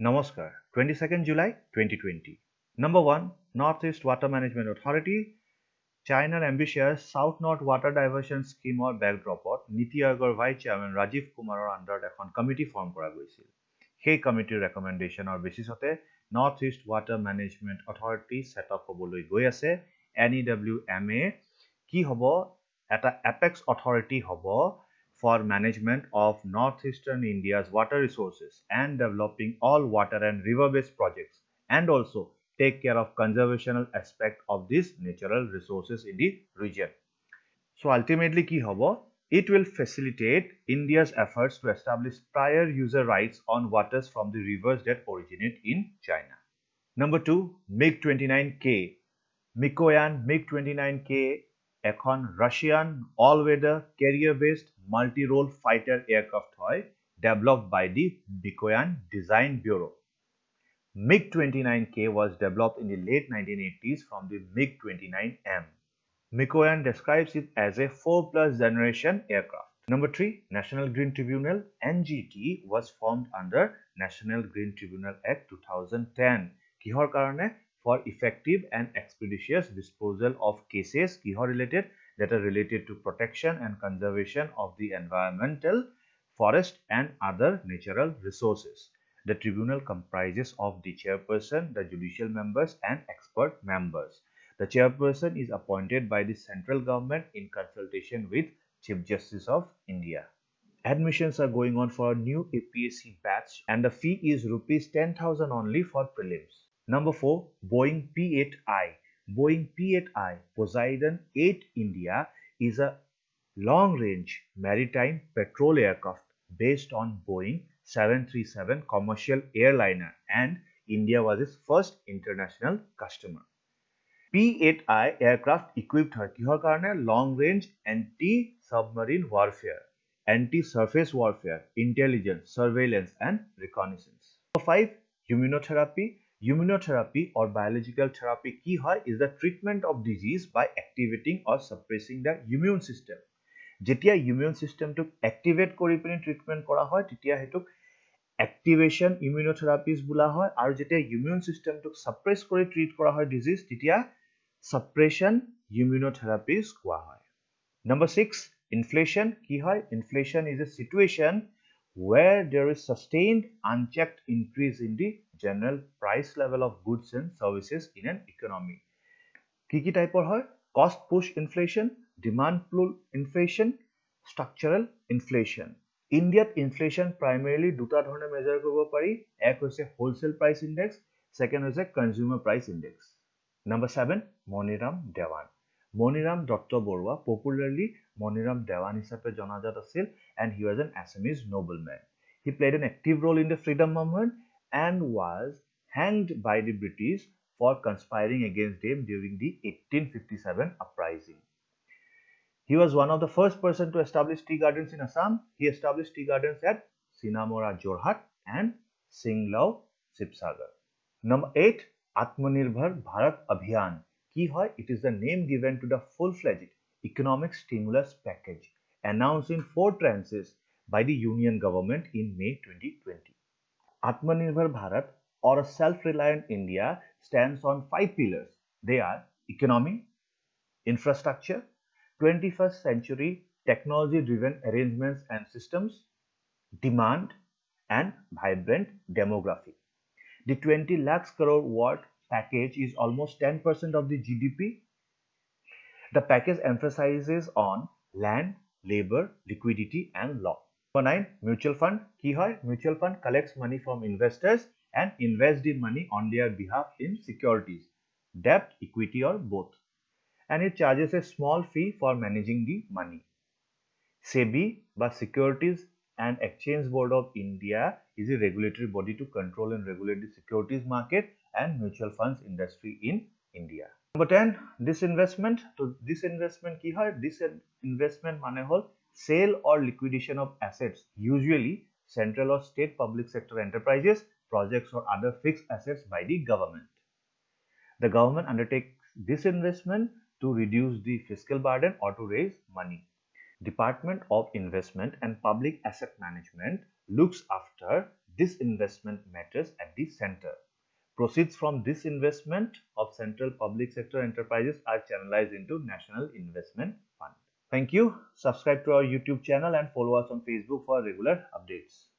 Namaskar, 22nd July 2020. Number 1. Northeast Water Management Authority China's ambitious South-North Water Diversion Scheme or backdropত নীতি আয়োগৰ vice chairman Rajiv কুমাৰৰ আণ্ডাৰত এখন committee form কৰা গৈছিল। সেই কমিটিৰ ৰেকমেণ্ডেশ্যনৰ বেচিছতে north east water management authority setup হ'বলৈ গৈ আছে। NEWMA কি হ'ব? এটা এপেক্স অথৰিটি হ'ব for management of northeastern India's water resources and developing all water and river-based projects, and also take care of conservational aspect of these natural resources in the region. So ultimately ki hobo? It will facilitate India's efforts to establish prior user rights on waters from the rivers that originate in China. Number 2, MiG-29K. Mikoyan MiG-29K এখন Russian all-weather carrier-based multi-role fighter aircraft হয় developed by the Mikoyan Design Bureau. MiG-29K was developed in the late 1980s from the MiG-29M. Mikoyan describes it as a 4+ generation aircraft. Number 3, National Green Tribunal NGT was formed under National Green Tribunal Act 2010. কিহৰ কাৰণে? For effective and expeditious disposal of cases related that are related to protection and conservation of the environmental, forest and other natural resources. The tribunal comprises of the chairperson, the judicial members and expert members. The chairperson is appointed by the central government in consultation with Chief Justice of India. Admissions are going on for a new APSC batch and the fee is rupees 10,000 only for prelims. Number 4, Boeing P-8I. Boeing P-8I Poseidon 8 India is a long-range maritime patrol aircraft based on Boeing 737 commercial airliner, and India was its first international customer. P-8I aircraft equipped হয় কিহৰ কাৰণে? Long-range anti-submarine warfare, anti-surface warfare, intelligence, surveillance and reconnaissance. Number 5, immunotherapy. Immunotherapy or biological therapy ki hoy is the treatment of disease by activating or suppressing the immune system. Jetia immune system to activate kori pini treatment kora hoy tetia hetuk activation immunotherapies bula hoy, aru jetia immune system to suppress kori treat kora hoy disease tetia suppression immunotherapies koa hoy. Number 6, inflation ki hoy? Inflation is a situation where there is sustained unchecked increase in the general price level of goods and services in an economy. Kiki type or hoy? Cost push inflation, demand pull inflation, structural inflation. India inflation primarily duta dhorone measure koribo pari. Ek hoise wholesale price index, second hoise consumer price index. Number 7, Moniram Dewan. Moniram Dotto Borua, popularly Moniram Dewan hisabe janajat asil, and he was an Assamese nobleman. He played an active role in the freedom movement and was hanged by the British for conspiring against him during the 1857 uprising. He was one of the first person to establish tea gardens in Assam. He established tea gardens at Sinamora, Jorhat and Singlao, Sibsagar. Number 8, Atmanirbhar Bharat Abhiyan. Ki hoy? It is the name given to the full-fledged economic stimulus package announced in 4 tranches by the Union government in May 2020. Atmanirbhar Bharat or a self-reliant India stands on 5 pillars. They are economy, infrastructure, 21st century technology-driven arrangements and systems, demand, and vibrant demography. The 20 lakhs crore watt package is almost 10% of the GDP. The package emphasizes on land, labor, liquidity, and law. Number 9, mutual fund. Ki hoy? Mutual fund collects money from investors and invests the money on their behalf in securities, debt, equity, or both. And it charges a small fee for managing the money. SEBI, by Securities and Exchange Board of India, is a regulatory body to control and regulate the securities market and mutual funds industry in India. Number 10, disinvestment. So disinvestment ki hoy? Disinvestment mane hol sale or liquidation of assets, usually central or state public sector enterprises, projects or other fixed assets by the government. The government undertakes disinvestment to reduce the fiscal burden or to raise money. Department of Investment and Public Asset Management looks after disinvestment matters at the center. Proceeds from disinvestment of central public sector enterprises are channelized into National Investment Fund. Thank you. Subscribe to our YouTube channel and follow us on Facebook for regular updates.